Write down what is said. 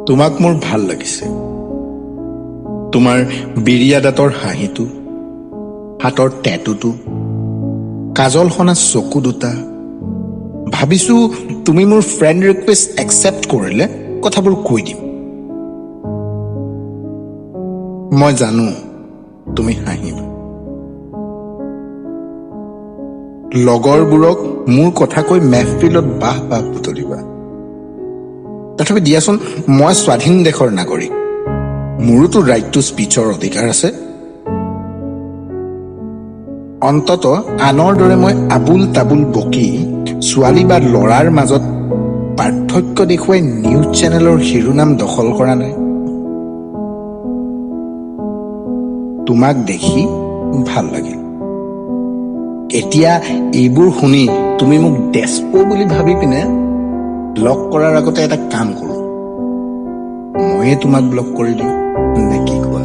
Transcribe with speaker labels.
Speaker 1: তোমাক মোৰ ভাল লাগিছে। তোমাৰ বিৰিয়া দাঁতৰ হাঁহিটো, হাতৰ টেটুটো, কাজল সনা চকু দুটা। ভাবিছো তুমি মোৰ ফ্ৰেণ্ড ৰিকুৱেষ্ট একচেপ্ট কৰিলে কথাবোৰ কৈ দিম। মই জানো তুমি হাঁহিবা। লগৰবোৰক মোৰ কথা কৈ মেহফিলত বাহ বাহ বুটলিবা। তথাপি দিয়াচোন, মই স্বাধীন দেশৰ নাগৰিক, মোৰোতো ৰাইট টু স্পীচৰ অধিকাৰ আছে। অন্তত আনৰ দৰে মই আবুল তাবুল বকি ছোৱালী বা ল'ৰাৰ মাজত পাৰ্থক্য দেখুৱাই নিউজ চেনেলৰ শিৰোনাম দখল কৰা নাই। তোমাক দেখি ভাল লাগিল। এতিয়া এইবোৰ শুনি তুমি মোক ডেস্পো বুলি ভাবি পিনে ব্লক কৰাৰ আগতে এটা কাম কৰো, ময়ে তোমাক ব্লক কৰি দিওঁ, নে কি কোৱা?